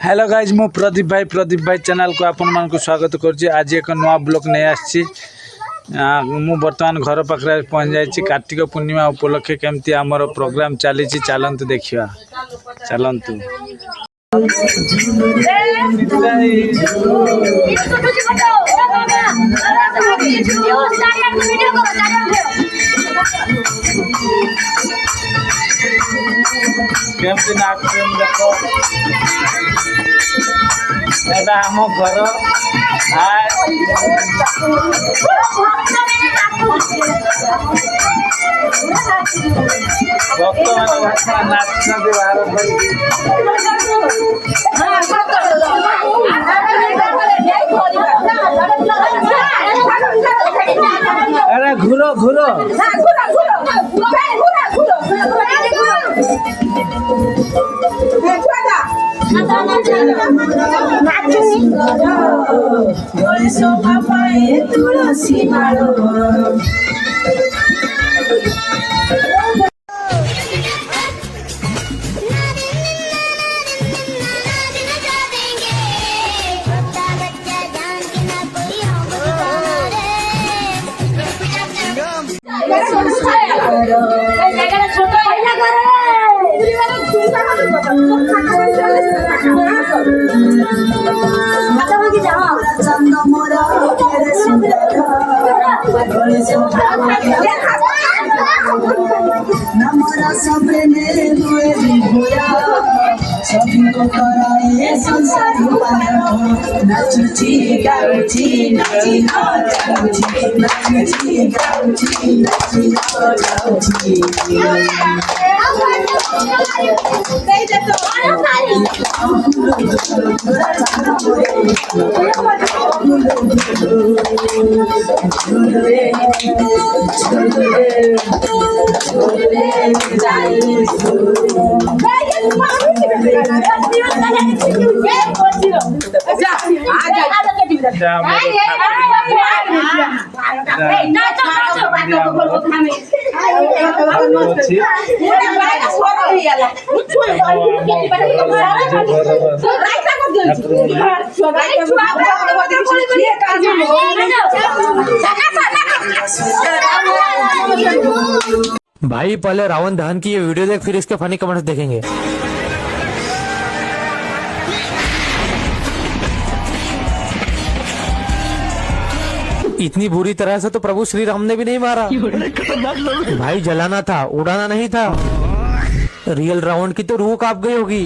Hello guys मु प्रदीप भाई channel को आपण मान को स्वागत करुच्ची। आज एक नवा ब्लॉग नहीं आसी मु बर्तमान घर पाखे पहुँच जाइए। कार्तिक पूर्णिमा उपलक्षे केमती आमर प्रोग्राम चली चलतु देखा चलतु केमती नाच देख एटा आम घर भक्त मान नाच बाहर अरे घूरो घूरो तुलसी नमरा सबने हुए भोया सभी को कराए संसार नचुची गाउची नची नाचुची नचुची गाउची नची नाचुची भाई पहले रावण दहन की ये वीडियो देख, फिर इसके फनी कमेंट्स देखेंगे। इतनी बुरी तरह से तो प्रभु श्री राम ने भी नहीं मारा भाई, जलाना था, उड़ाना नहीं था। रियल रावण की तो रूह कांप गई होगी।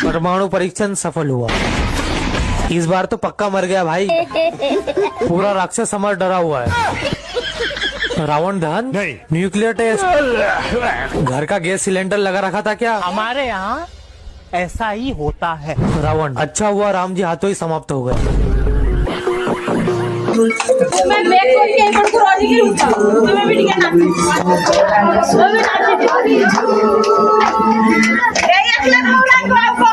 परमाणु परीक्षण सफल हुआ, इस बार तो पक्का मर गया भाई। पूरा राक्षस समाज डरा हुआ है। रावण दहन, न्यूक्लियर टेस्ट, घर का गैस सिलेंडर लगा रखा था क्या? हमारे यहाँ ऐसा ही होता है। रावण, अच्छा हुआ राम जी हाथों ही समाप्त हो गए। मैं बैक करके एक को रोटी के रुका तो मैं भी ठीक है ना वो भी नाची ए एक लग उड़ा को आपको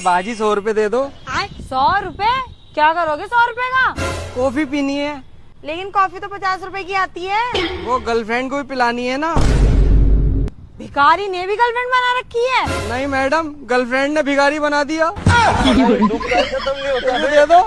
बाजी 100 रुपए दे दो। 100 रुपए? क्या करोगे 100 रुपए का? कॉफी पीनी है। लेकिन कॉफी तो 50 रुपए की आती है। वो गर्लफ्रेंड को भी पिलानी है ना। भिखारी ने भी गर्लफ्रेंड बना रखी है। नहीं मैडम, गर्लफ्रेंड ने भिखारी बना दिया। दे दो।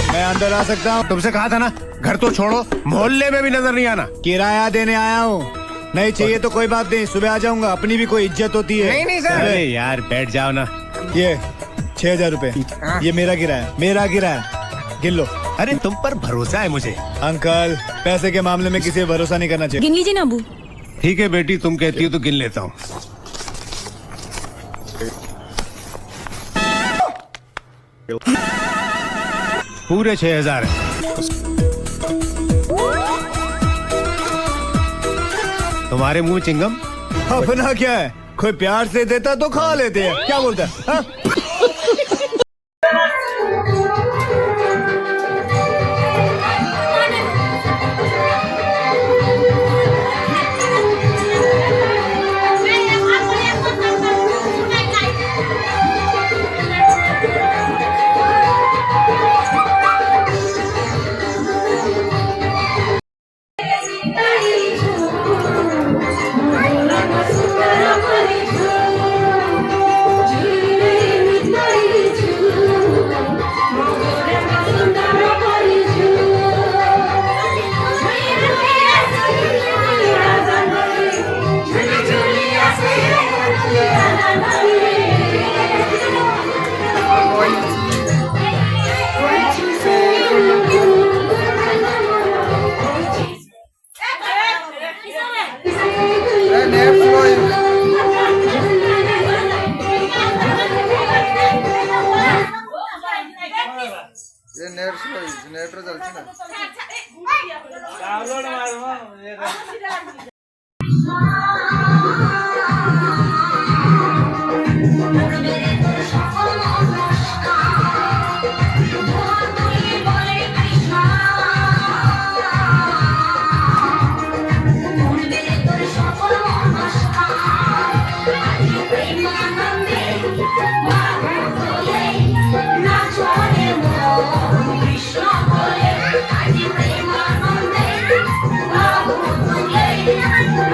मैं अंदर आ सकता हूँ? तुमसे कहा था ना, घर तो छोड़ो, मोहल्ले में भी नजर नहीं आना। किराया देने आया हूँ। नहीं चाहिए तो कोई बात नहीं, सुबह आ जाऊंगा। अपनी भी कोई इज्जत होती है। नहीं सर। अरे यार बैठ जाओ ना। ये 6000 रुपए, ये मेरा किराया गिन लो। अरे तुम पर भरोसा है मुझे। अंकल, पैसे के मामले में किसी पर भरोसा नहीं करना चाहिए। गिन लीजिए ना अबू। ठीक है बेटी, तुम कहती हो तो गिन लेता हूँ। पूरे 6000 है। तुम्हारे मुंह में चिंगम? अपना क्या है, कोई प्यार से देता तो खा लेते हैं। क्या बोलता है?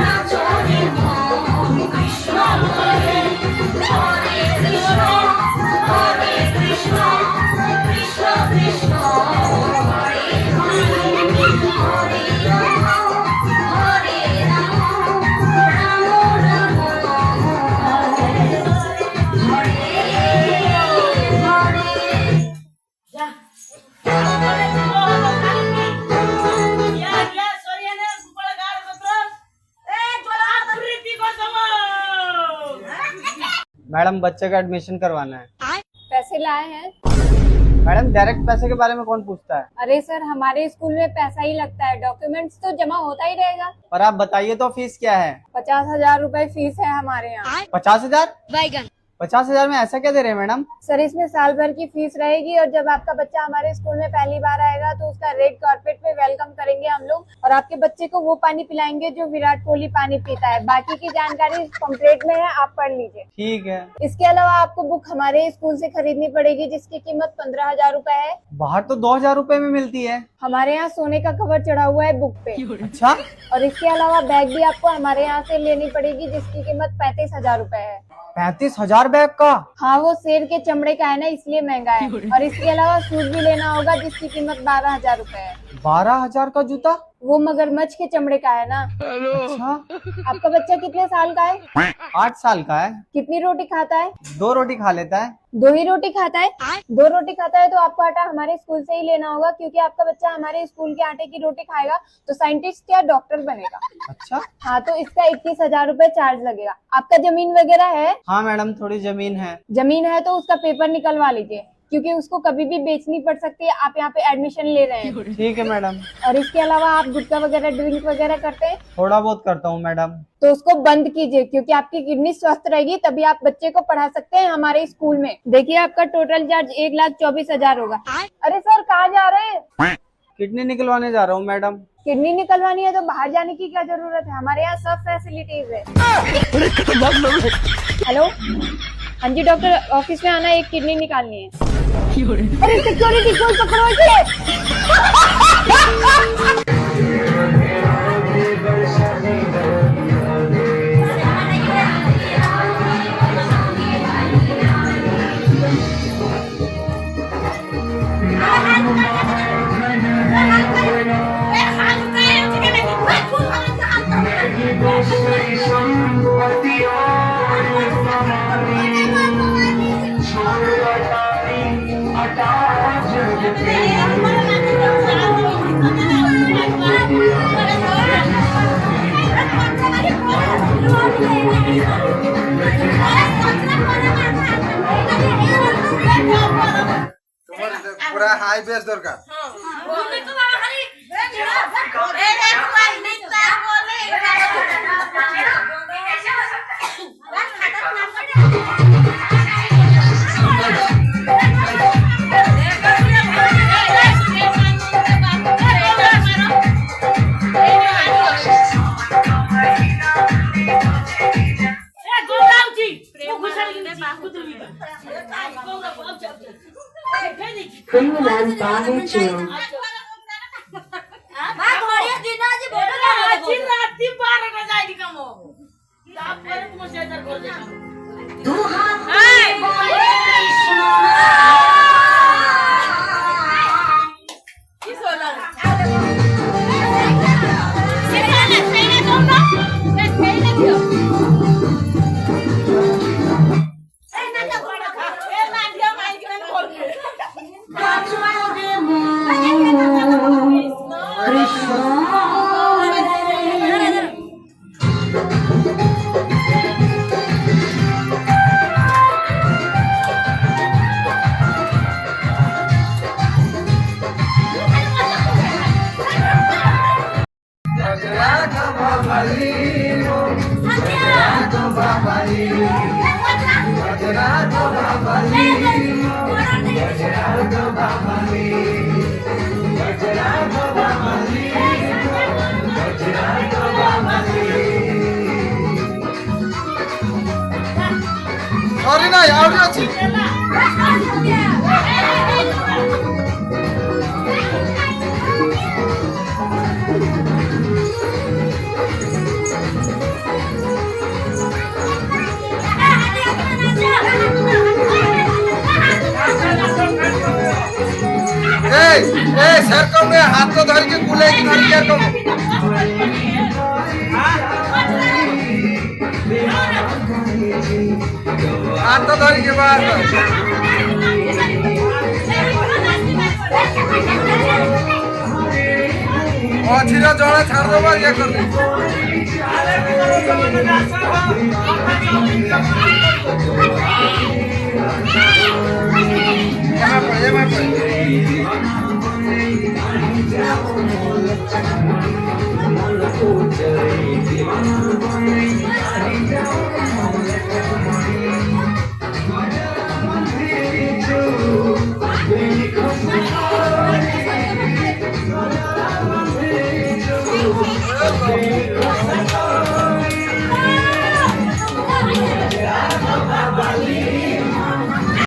Not मैडम बच्चे का एडमिशन करवाना है। पैसे लाए हैं? मैडम डायरेक्ट पैसे के बारे में कौन पूछता है? अरे सर, हमारे स्कूल में पैसा ही लगता है, डॉक्यूमेंट्स तो जमा होता ही रहेगा। पर आप बताइए तो फीस क्या है? 50,000 रुपए फीस है हमारे यहाँ। 50,000? 50,000 में ऐसा क्या दे रहे हैं मैडम? सर, इसमें साल भर की फीस रहेगी और जब आपका बच्चा हमारे स्कूल में पहली बार आएगा तो उसका रेड कारपेट पे वेलकम करेंगे हम लोग और आपके बच्चे को वो पानी पिलाएंगे जो विराट कोहली पानी पीता है। बाकी की जानकारी पंपलेट में है, आप पढ़ लीजिए। ठीक है। इसके अलावा आपको बुक हमारे स्कूल से खरीदनी पड़ेगी जिसकी कीमत 15,000 रुपए है। बाहर तो 2,000 रुपए में मिलती है। हमारे यहाँ सोने का कवर चढ़ा हुआ है बुक पे। अच्छा। और इसके अलावा बैग भी आपको हमारे यहाँ से लेनी पड़ेगी जिसकी कीमत 35,000 रुपए है। 35,000 बैग का? हाँ, वो शेर के चमड़े का है ना, इसलिए महंगा है। और इसके अलावा शूज भी लेना होगा जिसकी कीमत 12,000 रुपए है। 12,000 का जूता? वो मगरमच्छ के चमड़े का है ना। अच्छा। आपका बच्चा कितने साल का है? 8 साल का है। कितनी रोटी खाता है? 2 रोटी खा लेता है। 2 ही रोटी खाता है? 2 रोटी खाता है तो आपको आटा हमारे स्कूल से ही लेना होगा क्योंकि आपका बच्चा हमारे स्कूल के आटे की रोटी खाएगा तो साइंटिस्ट या डॉक्टर बनेगा। अच्छा। हाँ, तो इसका 21,000 रुपए चार्ज लगेगा। आपका जमीन वगैरह है? हाँ मैडम, थोड़ी जमीन है। जमीन है तो उसका पेपर निकलवा लीजिए क्योंकि उसको कभी भी बेचनी पड़ सकती है। आप यहाँ पे एडमिशन ले रहे हैं। ठीक है मैडम। और इसके अलावा आप गुटखा वगैरह ड्रिंक वगैरह करते हैं? थोड़ा बहुत करता हूँ मैडम। तो उसको बंद कीजिए क्योंकि आपकी किडनी स्वस्थ रहेगी तभी आप बच्चे को पढ़ा सकते हैं हमारे स्कूल में। देखिए, आपका टोटल चार्ज 1,24,000 होगा। अरे सर, कहाँ जा रहे हैं? किडनी निकलवाने जा रहा हूँ मैडम। किडनी निकलवानी है तो बाहर जाने की क्या जरूरत है, हमारे यहाँ सब फैसिलिटीज है। हेलो, हाँ जी डॉक्टर, ऑफिस में आना, एक किडनी निकालनी है। अरे सिक्योरिटी कोई पकड़ो इसे। पूरा हाई बेस दरकार। Sorry na, yaar achi. Sir को मैं हाथ तो धर के कुले की धर के को हाथ तो धर के बाद मझीरा जड़े छाड़ दबा ये कर Thank you.